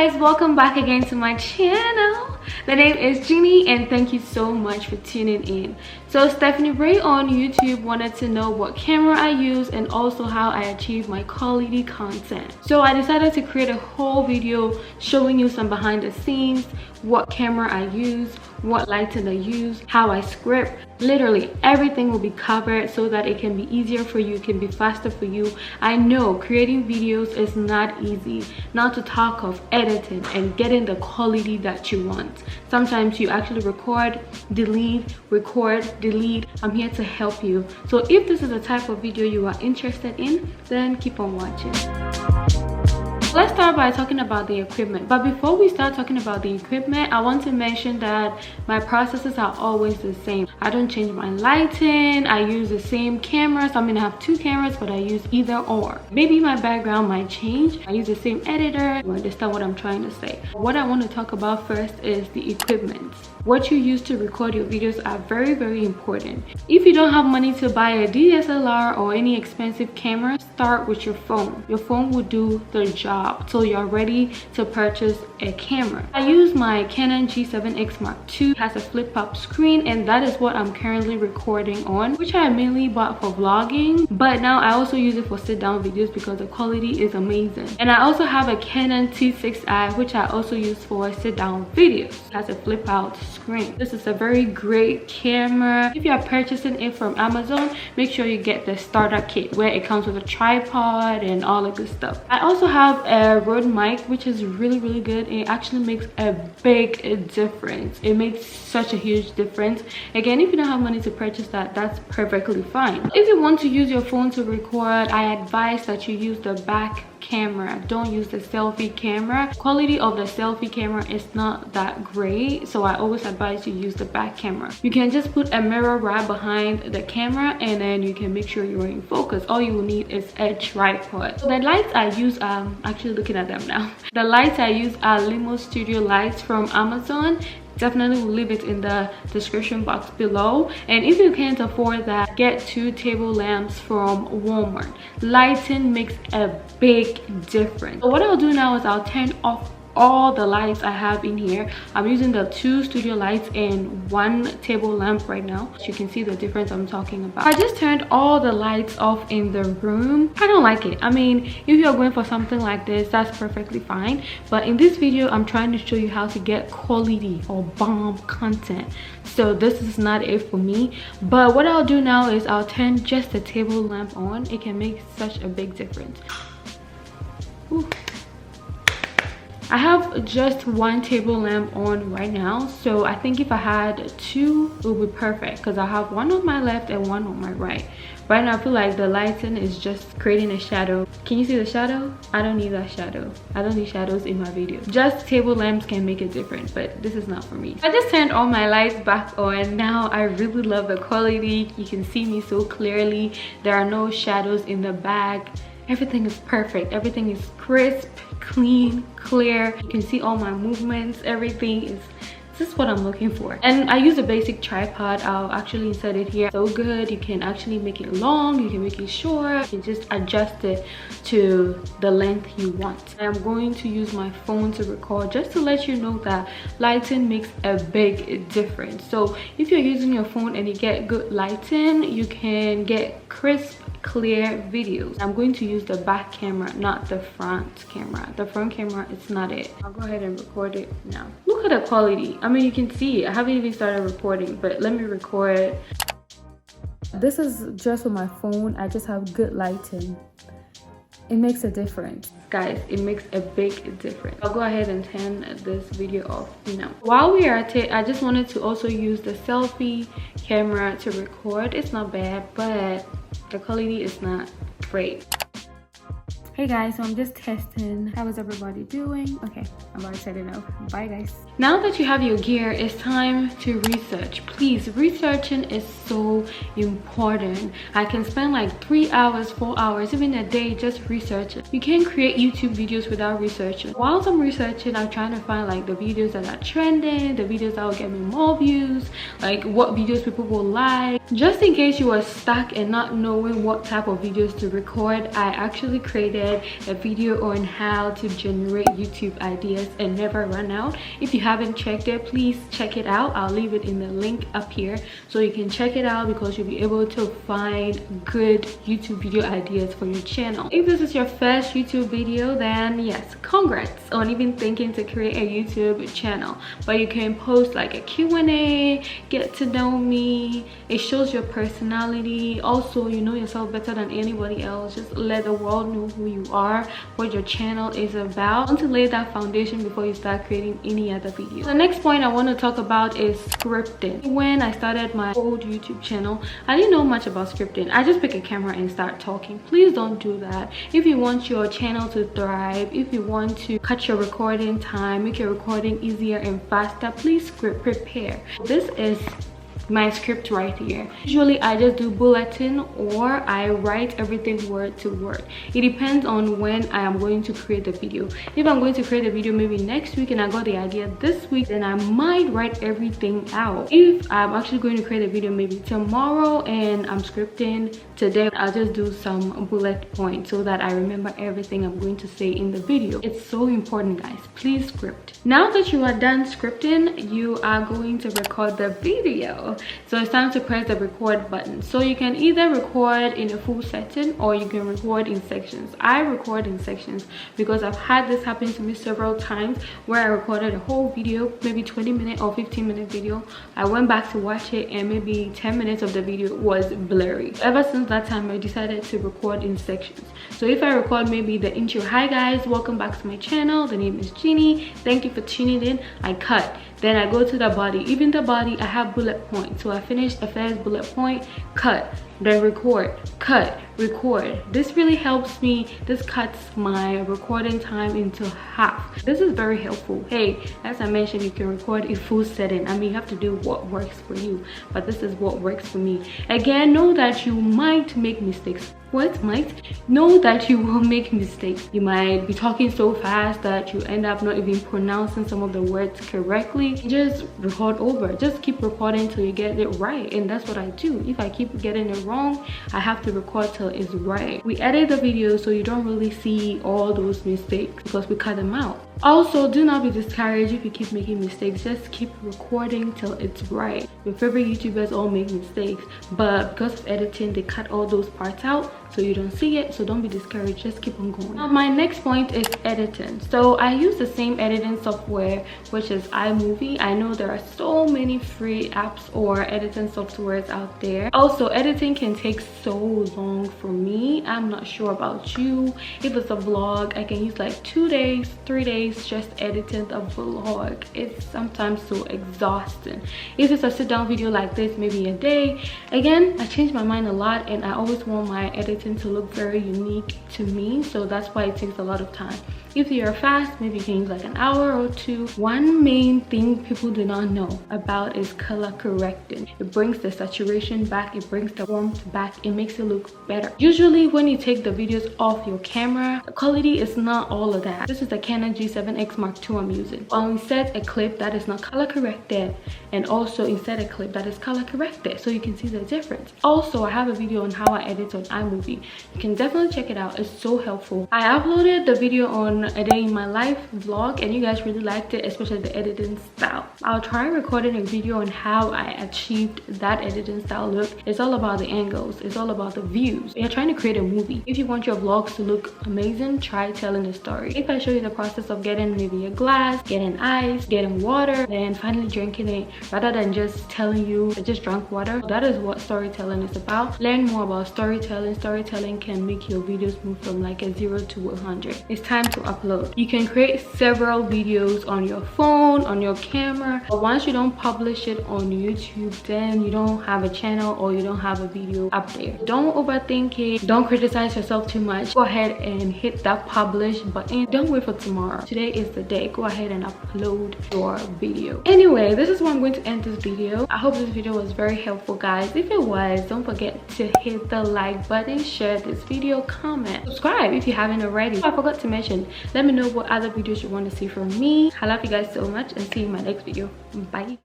guys, welcome back again to my channel. The name is Jeannie and thank you so much for tuning in. So Stephanie Ray on YouTube wanted to know what camera I use and also how I achieve my quality content. So I decided to create a whole video showing you some behind the scenes, what camera I use, what lighting I use, how I script. Literally everything will be covered so that it can be easier for you, it can be faster for you. I know creating videos is not easy, not to talk of editing and getting the quality that you want. Sometimes you actually record, delete, record, delete. I'm here to help you. So if this is the type of video you are interested in, then keep on watching. Let's start by talking about the equipment. But before we start talking about the equipment, I want to mention that my processes are always the same. I don't change my lighting. I use the same cameras. I mean, I have two cameras, but I use either or. Maybe my background might change. I use the same editor. You understand what I'm trying to say. What I want to talk about first is the equipment. What you use to record your videos are very, very important. If you don't have money to buy a DSLR or any expensive camera, start with your phone. Your phone will do the job till you're ready to purchase a camera. I use my Canon G7X Mark II. It has a flip-up screen and that is what I'm currently recording on, which I mainly bought for vlogging, but now I also use it for sit-down videos because the quality is amazing. And I also have a Canon T6i, which I also use for sit-down videos. It has a flip-out screen. This is a very great camera. If you are purchasing it from Amazon, make sure you get the starter kit where it comes with a tripod and all of this stuff. I also have a Rode mic, which is really, really good. It actually makes a big difference. It makes such a huge difference. Again, if you don't have money to purchase that, that's perfectly fine. If you want to use your phone to record, I advise that you use the back camera. Don't use the selfie camera. Quality of the selfie camera is not that great, so I always advise you use the back camera. You can just put a mirror right behind the camera and then you can make sure you're in focus. All you will need is a tripod. So the lights I use, actually looking at them now. The lights I use are Limo Studio lights from Amazon. Definitely will leave it in the description box below. And if you can't afford that, get 2 table lamps from Walmart. Lighting makes a big difference. So what I'll do now is I'll turn off all the lights I have in here. I'm using the 2 studio lights and 1 table lamp right now. So you can see the difference I'm talking about. I just turned all the lights off in the room. I don't like it. I mean, if you're going for something like this, that's perfectly fine. But in this video, I'm trying to show you how to get quality or bomb content. So this is not it for me. But what I'll do now is I'll turn just the table lamp on. It can make such a big difference. Ooh. I have just 1 table lamp on right now, so I think if I had 2 it would be perfect because I have 1 on my left and 1 on my right. Right now I feel like the lighting is just creating a shadow. Can you see the shadow? I don't need that shadow. I don't need shadows in my video. Just table lamps can make a difference, but this is not for me. I just turned all my lights back on. Now I really love the quality. You can see me so clearly. There are no shadows in the back. Everything is perfect. Everything is crisp, clean, clear. You can see all my movements. Everything is just what I'm looking for. And I use a basic tripod. I'll actually insert it here. So good. You can actually make it long, you can make it short, you can just adjust it to the length you want. I'm going to use my phone to record just to let you know that lighting makes a big difference. So if you're using your phone and you get good lighting, you can get crisp, clear videos. I'm going to use the back camera, not the front camera. The front camera, it's not it. I'll go ahead and record it now. Look at the quality. I mean, you can see I haven't even started recording, but let me record. This is just with my phone. I just have good lighting. It makes a difference, guys. It makes a big difference. I'll go ahead and turn this video off now. While we are at it, I just wanted to also use the selfie camera to record. It's not bad, but the quality is not great. Hey guys, so I'm just testing. How is everybody doing? Okay, I'm about to set it up. Bye guys. Now that you have your gear, it's time to research. Please, researching is so important. I can spend like 3 hours, 4 hours, even a day just researching. You can't create YouTube videos without researching. Whilst I'm researching, I'm trying to find like the videos that are trending, the videos that will get me more views, like what videos people will like. Just in case you were stuck and not knowing what type of videos to record, I actually created a video on how to generate YouTube ideas and never run out. If you haven't checked it, please check it out. I'll leave it in the link up here so you can check it out, because you'll be able to find good YouTube video ideas for your channel. If this is your first YouTube video, then yes, congrats on even thinking to create a YouTube channel. But you can post like a Q&A, get to know me. It shows your personality. Also, you know yourself better than anybody else. Just let the world know who you are, what your channel is about. I want to lay that foundation before you start creating any other video. The next point I want to talk about is scripting. When I started my old YouTube channel, I didn't know much about scripting. I just pick a camera and start talking. Please don't do that. If you want your channel to thrive, if you want to cut your recording time, make your recording easier and faster, please prepare. This is my script right here. Usually I just do bulletin, or I write everything word to word. It depends on when I am going to create the video. If I'm going to create a video maybe next week and I got the idea this week, then I might write everything out. If I'm actually going to create a video maybe tomorrow and I'm scripting today, I'll just do some bullet points so that I remember everything I'm going to say in the video. It's so important, guys. Please script. Now that you are done scripting, you are going to record the video. So it's time to press the record button. So you can either record in a full setting or you can record in sections. I record in sections because I've had this happen to me several times, where I recorded a whole video, maybe 20-minute or 15-minute video. I went back to watch it and maybe 10 minutes of the video was blurry. Ever since that time, I decided to record in sections. So if I record maybe the intro, hi guys, welcome back to my channel, the name is Jeannie, thank you for tuning in, I cut. Then I go to the body. Even the body, I have bullet points. So I finish the first bullet point, cut, then record, cut, record. This really helps me. This cuts my recording time into half. This is very helpful. Hey, as I mentioned, you can record in full setting. I mean, you have to do what works for you, but this is what works for me. Again, know that you might make mistakes. What might? Know that you will make mistakes. You might be talking so fast that you end up not even pronouncing some of the words correctly. Just record over. Just keep recording till you get it right. And that's what I do. If I keep getting it wrong, I have to record till it's right. We edit the video so you don't really see all those mistakes because we cut them out. Also, do not be discouraged if you keep making mistakes. Just keep recording till it's right. Your favorite YouTubers all make mistakes, but because of editing, they cut all those parts out so you don't see it. So don't be discouraged, just keep on going. Now, my next point is editing. So I use the same editing software, which is iMovie. I know there are so many free apps or editing softwares out there. Also, editing can take so long for me. I'm not sure about you. If it's a vlog, I can use like 2 days, 3 days just editing the vlog. It's sometimes so exhausting. If it's a sit-down video like this, maybe a day. Again, I change my mind a lot and I always want my editing to look very unique to me, so that's why it takes a lot of time. If you're fast, maybe you can use like an hour or two. One main thing people do not know about is color correcting. It brings the saturation back, it brings the warmth back, it makes it look better. Usually when you take the videos off your camera, the quality is not all of that. This is the Canon G7X Mark II I'm using. I'll insert a clip that is not color corrected and also insert a clip that is color corrected so you can see the difference. Also, I have a video on how I edit on iMovie. You can definitely check it out. It's so helpful. I uploaded the video on a day in my life vlog and you guys really liked it, especially the editing style. I'll try recording a video on how I achieved that editing style look. It's all about the angles, it's all about the views. You're trying to create a movie. If you want your vlogs to look amazing, try telling a story. If I show you the process of getting maybe a glass, getting ice, getting water, then finally drinking it, rather than just telling you I just drank water, that is what storytelling is about. Learn more about storytelling. Storytelling can make your videos move from like a 0 to 100. It's time to upload. You can create several videos on your phone, on your camera, but once you don't publish it on YouTube, then you don't have a channel or you don't have a video up there. Don't overthink it. Don't criticize yourself too much. Go ahead and hit that publish button. Don't wait for tomorrow. Today is the day. Go ahead and upload your video. Anyway, this is where I'm going to end this video. I hope this video was very helpful, guys. If it was, don't forget to hit the like button, share this video, comment, subscribe if you haven't already. I forgot to mention, let me know what other videos you want to see from me. I love you guys so much and see you in my next video. Bye.